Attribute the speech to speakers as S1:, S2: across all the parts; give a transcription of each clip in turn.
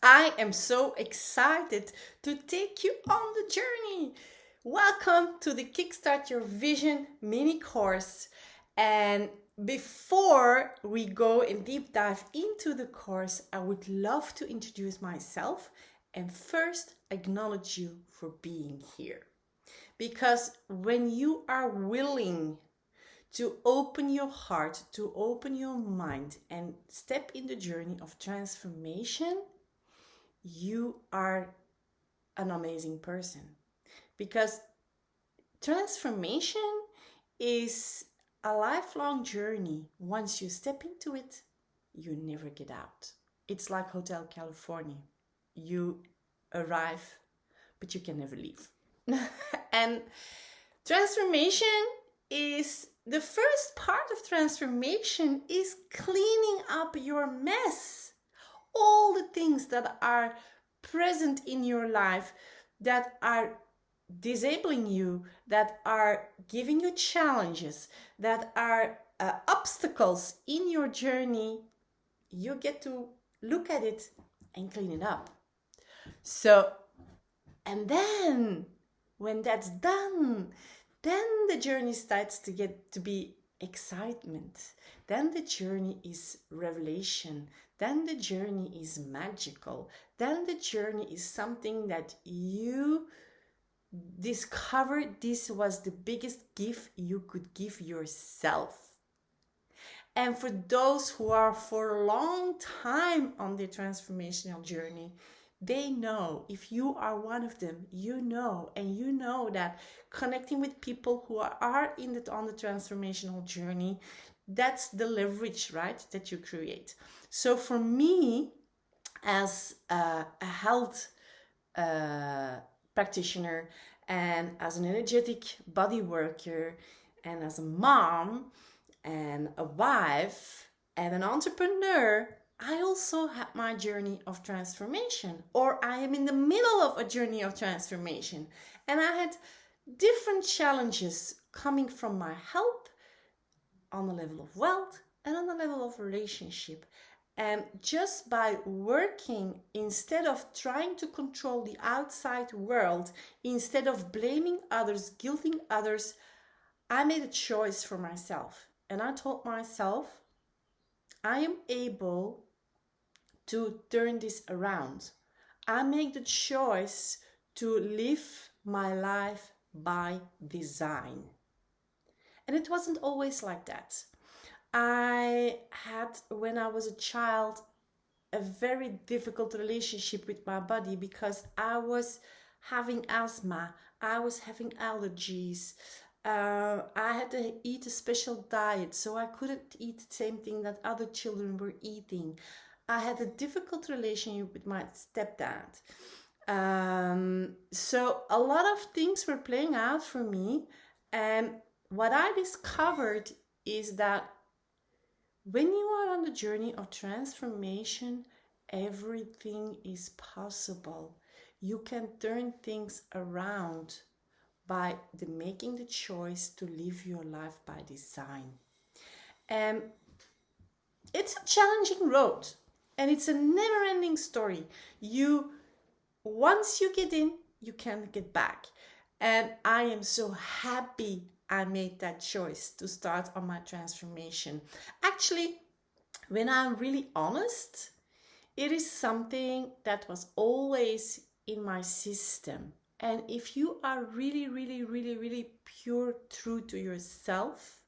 S1: I am so excited to take you on the journey. Welcome to the Kickstart Your Vision mini course. And before we go and deep dive into the course, I would love to introduce myself and first acknowledge you for being here. Because when you are willing to open your heart, to open your mind, and step in the journey of transformation, you are an amazing person. Because transformation is a lifelong journey. Once you step into it, you never get out. It's like Hotel California. You arrive, but you can never leave. And transformation is the first part of transformation is cleaning up your mess. All the things that are present in your life that are disabling you, that are giving you challenges, that are obstacles in your journey, you get to look at it and clean it up. So, and then when that's done, then the journey starts to get to be excitement. Then the journey is revelation. Then the journey is magical. Then the journey is something that you discover this was the biggest gift you could give yourself. And for those who are for a long time on the transformational journey, they know, if you are one of them, you know that connecting with people who are on the transformational journey, that's the leverage, right, that you create. So for me, as a health practitioner and as an energetic body worker and as a mom and a wife and an entrepreneur, I also had my journey of transformation, or I am in the middle of a journey of transformation. And I had different challenges coming from my health on the level of wealth and on the level of relationship. And just by working, instead of trying to control the outside world, instead of blaming others, guilting others, I made a choice for myself. And I told myself, I am able to turn this around. I make the choice to live my life by design. And it wasn't always like that. I had, when I was a child, a very difficult relationship with my body because I was having asthma, I was having allergies, I had to eat a special diet, so I couldn't eat the same thing that other children were eating. I had a difficult relationship with my stepdad. So a lot of things were playing out for me. And what I discovered is that when you are on the journey of transformation, everything is possible. You can turn things around by making the choice to live your life by design. And it's a challenging road. And it's a never-ending story. Once you get in, you can't get back. And I am so happy I made that choice to start on my transformation. Actually, when I'm really honest, it is something that was always in my system. And if you are really, really, really, really pure, true to yourself,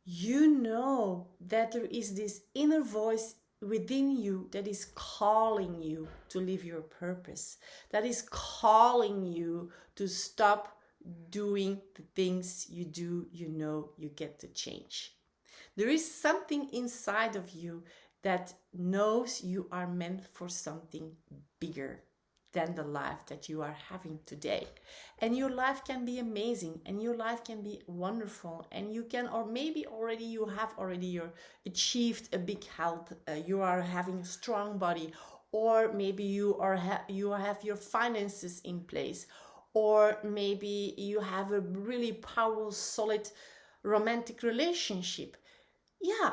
S1: you know that there is this inner voice within you that is calling you to live your purpose, that is calling you to stop doing the things you do, you get to change. There is something inside of you that knows you are meant for something bigger than the life that you are having today. And your life can be amazing, and your life can be wonderful, and you can, or maybe already you have achieved a big health, you are having a strong body, or maybe you have your finances in place, or maybe you have a really powerful, solid romantic relationship. Yeah.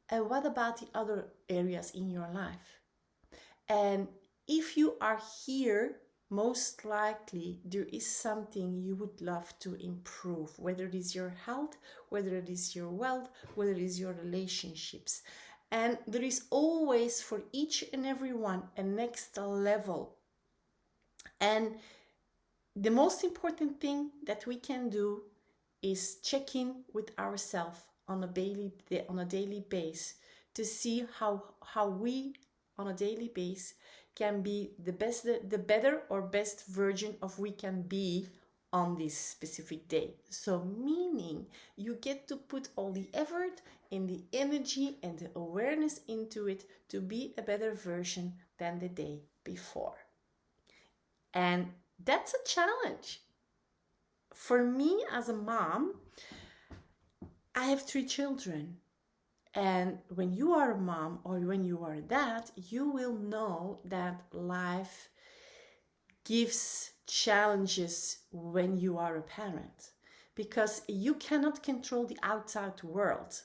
S1: And what about the other areas in your life? And if you are here, most likely there is something you would love to improve, whether it is your health, whether it is your wealth, whether it is your relationships. And there is always for each and every one a next level. And the most important thing that we can do is check in with ourselves on a daily basis to see how we on a daily basis can be the better or best version of we can be on this specific day. So meaning you get to put all the effort and the energy and the awareness into it to be a better version than the day before. And that's a challenge. For me as a mom, I have 3 children. And when you are a mom or when you are a dad, you will know that life gives challenges when you are a parent, because you cannot control the outside world.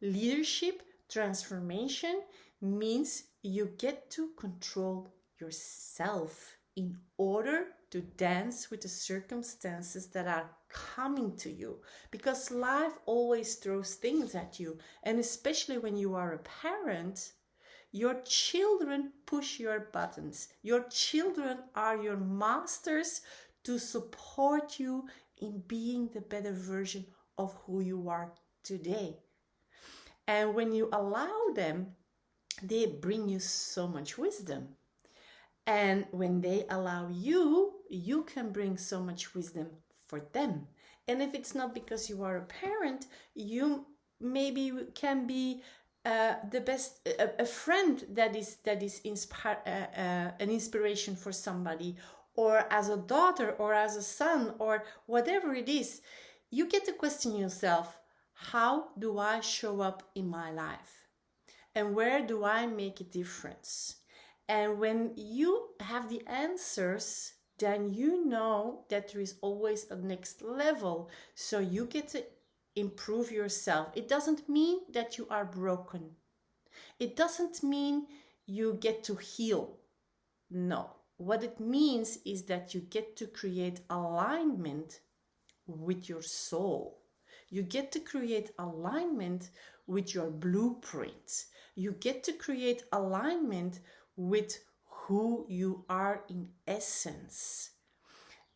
S1: Leadership transformation means you get to control yourself in order to dance with the circumstances that are coming to you, because life always throws things at you. And especially when you are a parent, your children push your buttons. Your children are your masters to support you in being the better version of who you are today. And when you allow them, they bring you so much wisdom. And when they allow you, you can bring so much wisdom for them. And if it's not because you are a parent, you maybe can be the best, a friend that is an inspiration for somebody, or as a daughter or as a son or whatever it is. You get to question yourself, how do I show up in my life? And where do I make a difference? And when you have the answers, then you know that there is always a next level. So you get to improve yourself. It doesn't mean that you are broken. It doesn't mean you get to heal. No. What it means is that you get to create alignment with your soul. You get to create alignment with your blueprint. You get to create alignment with who you are in essence.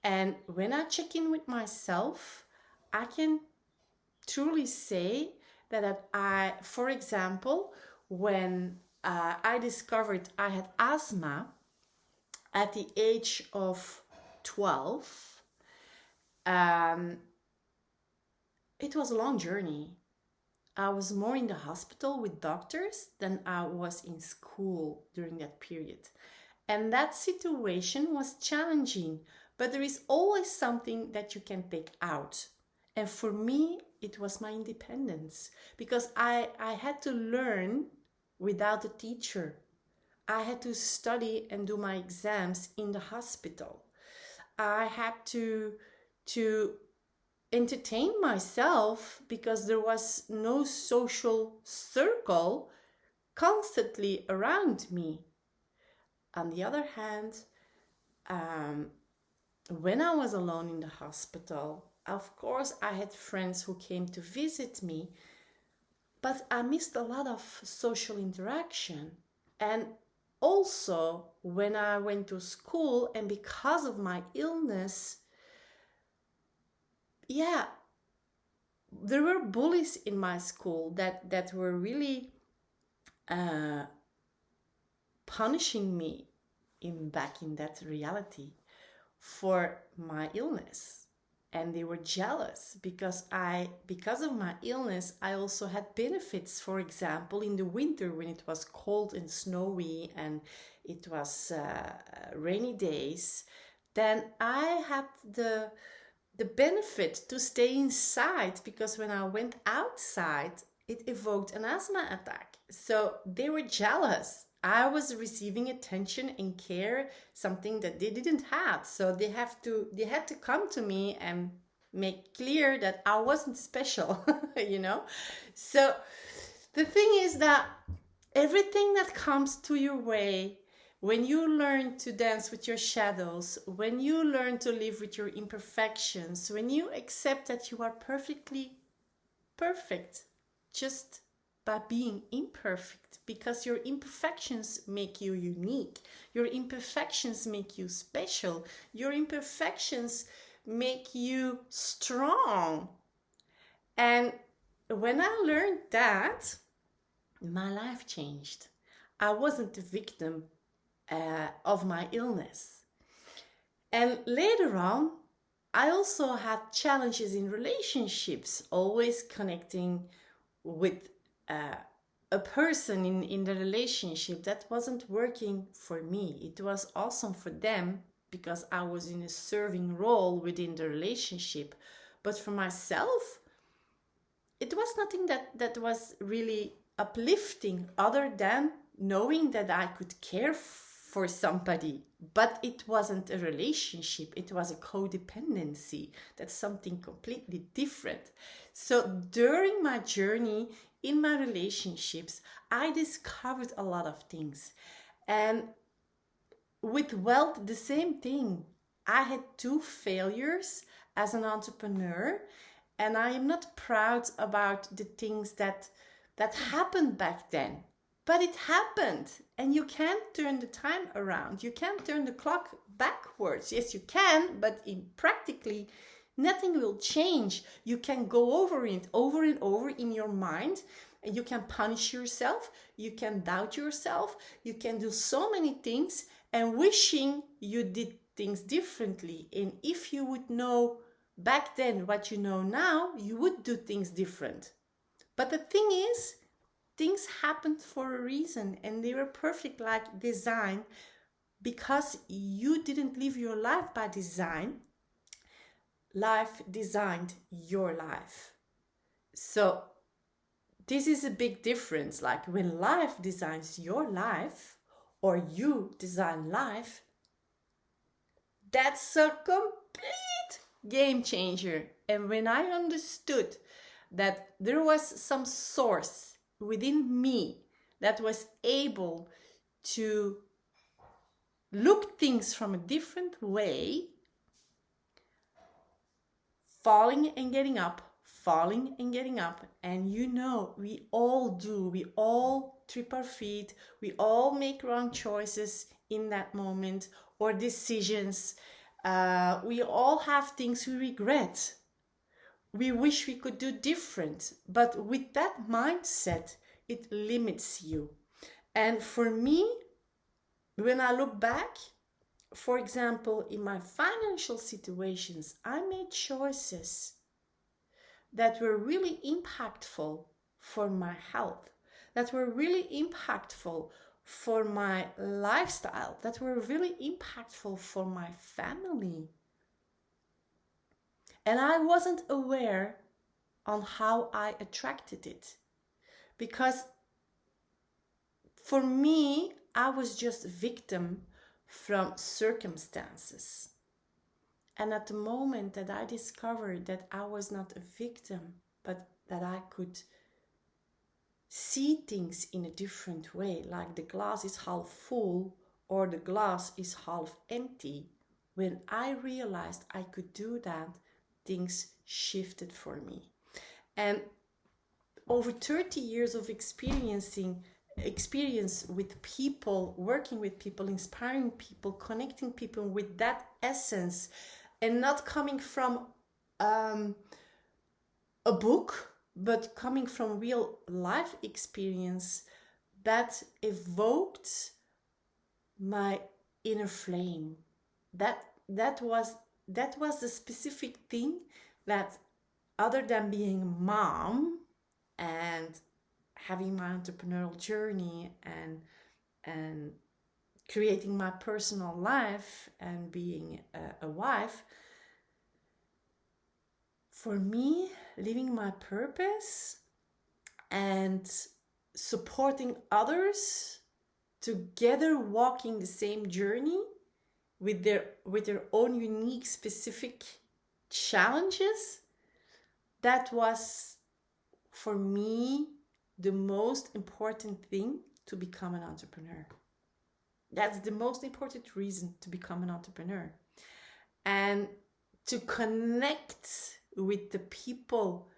S1: And when I check in with myself, I can truly say that I, for example, when I discovered I had asthma at the age of 12, it was a long journey. I was more in the hospital with doctors than I was in school during that period. And that situation was challenging, but there is always something that you can take out. And for me, it was my independence, because I had to learn without a teacher. I had to study and do my exams in the hospital. I had to entertain myself because there was no social circle constantly around me. On the other hand, when I was alone in the hospital, of course I had friends who came to visit me, but I missed a lot of social interaction. And also when I went to school, and because of my illness, there were bullies in my school that were really punishing me back in that reality for my illness. And they were jealous because of my illness, I also had benefits. For example, in the winter when it was cold and snowy and it was rainy days, then I had the benefit to stay inside, because when I went outside, it evoked an asthma attack. So they were jealous. I was receiving attention and care, something that they didn't have. So they had to come to me and make clear that I wasn't special, you know? So the thing is that everything that comes to your way, when you learn to dance with your shadows, when you learn to live with your imperfections, when you accept that you are perfectly perfect just by being imperfect, because your imperfections make you unique, your imperfections make you special, your imperfections make you strong. And when I learned that, my life changed. I wasn't the victim of my illness. And later on, I also had challenges in relationships, always connecting with a person in the relationship that wasn't working for me. It was awesome for them because I was in a serving role within the relationship. But for myself, it was nothing that was really uplifting other than knowing that I could care for somebody, but it wasn't a relationship. It was a codependency. That's something completely different. So during my journey in my relationships, I discovered a lot of things. And with wealth, the same thing. I had 2 failures as an entrepreneur, and I am not proud about the things that happened back then. But it happened, and you can't turn the time around. You can't turn the clock backwards. Yes, you can, but practically nothing will change. You can go over it over and over in your mind, and you can punish yourself. You can doubt yourself. You can do so many things and wishing you did things differently. And if you would know back then what you know now, you would do things different. But the thing is, things happened for a reason, and they were perfect, like design, because you didn't live your life by design. Life designed your life. So this is a big difference. Like when life designs your life, or you design life, that's a complete game changer. And when I understood that there was some source within me that was able to look things from a different way, falling and getting up, falling and getting up. And you know, we all do, we all trip our feet, we all make wrong choices in that moment, or decisions. We all have things we regret. We wish we could do different, but with that mindset, it limits you. And for me, when I look back, for example, in my financial situations, I made choices that were really impactful for my health, that were really impactful for my lifestyle, that were really impactful for my family. And I wasn't aware on how I attracted it. Because for me, I was just a victim from circumstances. And at the moment that I discovered that I was not a victim, but that I could see things in a different way, like the glass is half full or the glass is half empty, when I realized I could do that, things shifted for me. And over 30 years of experience with people, working with people, inspiring people, connecting people with that essence, and not coming from a book, but coming from real life experience, that evoked my inner flame. That was the specific thing that, other than being mom and having my entrepreneurial journey and creating my personal life and being a wife, for me, living my purpose and supporting others, together walking the same journey with their own unique specific challenges, that was for me the most important thing to become an entrepreneur. That's the most important reason to become an entrepreneur. And to connect with the people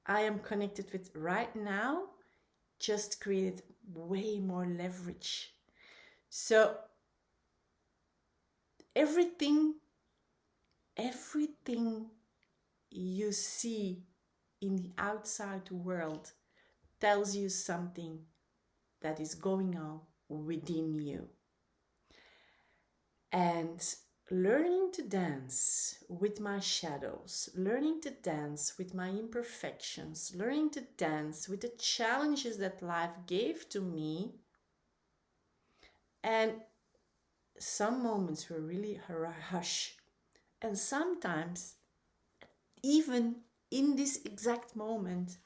S1: I am connected with right now just created way more leverage. So everything you see in the outside world tells you something that is going on within you. And learning to dance with my shadows, learning to dance with my imperfections, learning to dance with the challenges that life gave to me. And some moments were really harsh. And sometimes, even in this exact moment,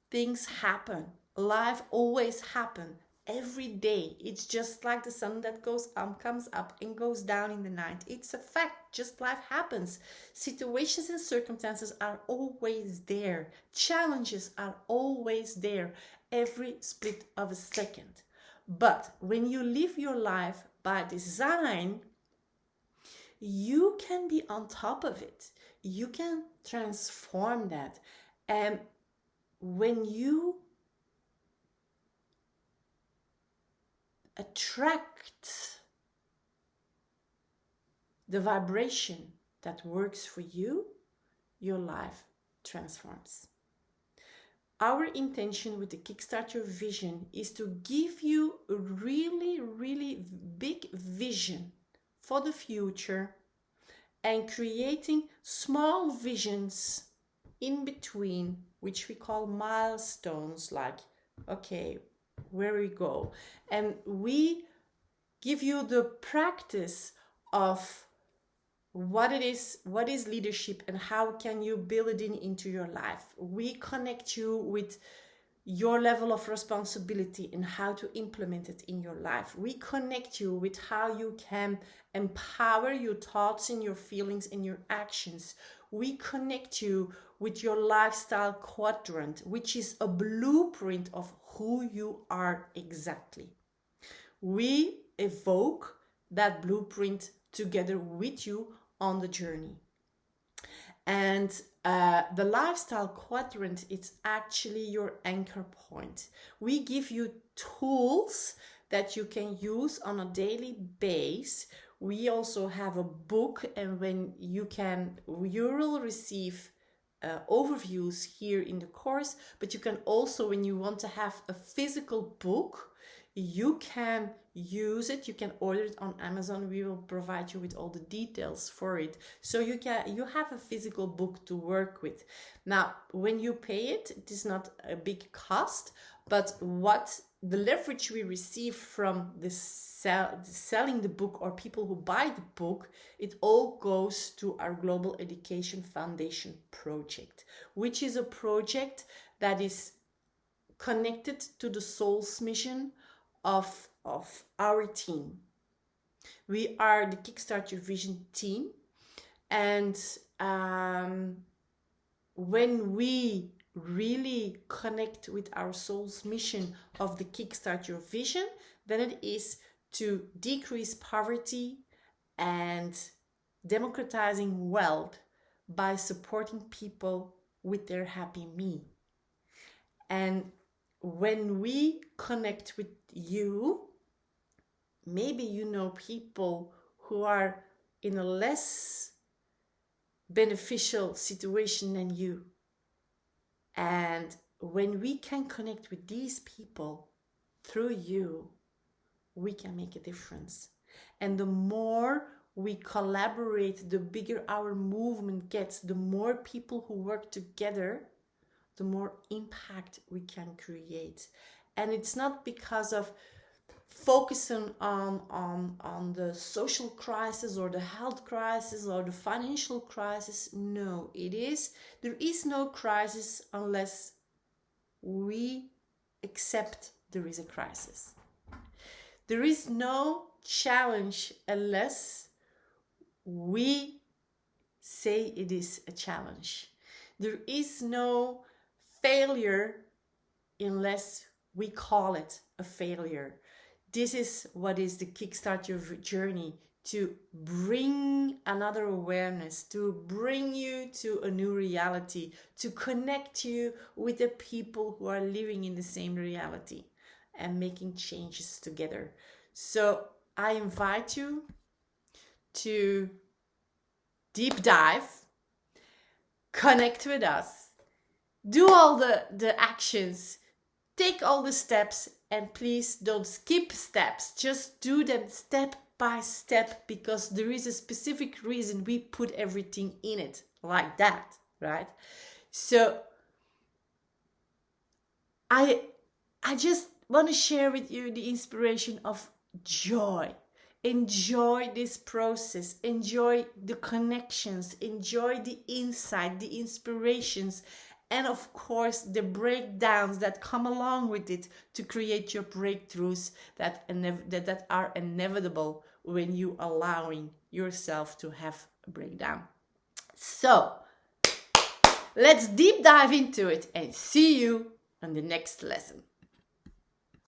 S1: things happen. Life always happens. Every day. It's just like the sun that comes up and goes down in the night. It's a fact. Just life happens. Situations and circumstances are always there. Challenges are always there. Every split of a second. But when you live your life by design, you can be on top of it. You can transform that. And when you attract the vibration that works for you, your life transforms. Our intention with the Kickstart Your Vision is to give you a really, really big vision for the future and creating small visions in between, which we call milestones, like, okay, where we go. And we give you the practice of what is leadership and how can you build it into your life. We connect you with your level of responsibility and how to implement it in your life. We connect you with how you can empower your thoughts and your feelings and your actions. We connect you with your lifestyle quadrant, which is a blueprint of who you are exactly. We evoke that blueprint together with you on the journey. And the lifestyle quadrant is actually your anchor point. We give you tools that you can use on a daily basis. We also have a book, and when you will receive overviews here in the course, but you can also, when you want to have a physical book, you can use it. You can order it on Amazon. We will provide you with all the details for it, so you have a physical book to work with. Now, when you pay it, it is not a big cost, but what the leverage we receive from selling the book or people who buy the book, it all goes to our Global Education Foundation project, which is a project that is connected to the soul's mission of our team. We are the Kickstart Your Vision team, and when we really connect with our soul's mission of the Kickstart Your Vision, then it is to decrease poverty and democratizing wealth by supporting people with their happy me. And when we connect with you, maybe you know people who are in a less beneficial situation than you. And when we can connect with these people through you, we can make a difference. And the more we collaborate, the bigger our movement gets. The more people who work together, the more impact we can create. And it's not because of focusing on the social crisis or the health crisis or the financial crisis. No, there is no crisis unless we accept there is a crisis. There is no challenge unless we say it is a challenge. There is no failure unless we call it a failure. this is what is the Kickstart Your Journey, to bring another awareness, to bring you to a new reality, to connect you with the people who are living in the same reality and making changes together. So I invite you to deep dive, connect with us, do all the actions, take all the steps, and please don't skip steps. Just do them step by step, because there is a specific reason we put everything in it like that, right? So I just want to share with you the inspiration of joy. Enjoy this process, enjoy the connections, enjoy the insight, the inspirations, and of course the breakdowns that come along with it to create your breakthroughs that are inevitable when you allowing yourself to have a breakdown. So let's deep dive into it and see you on the next lesson.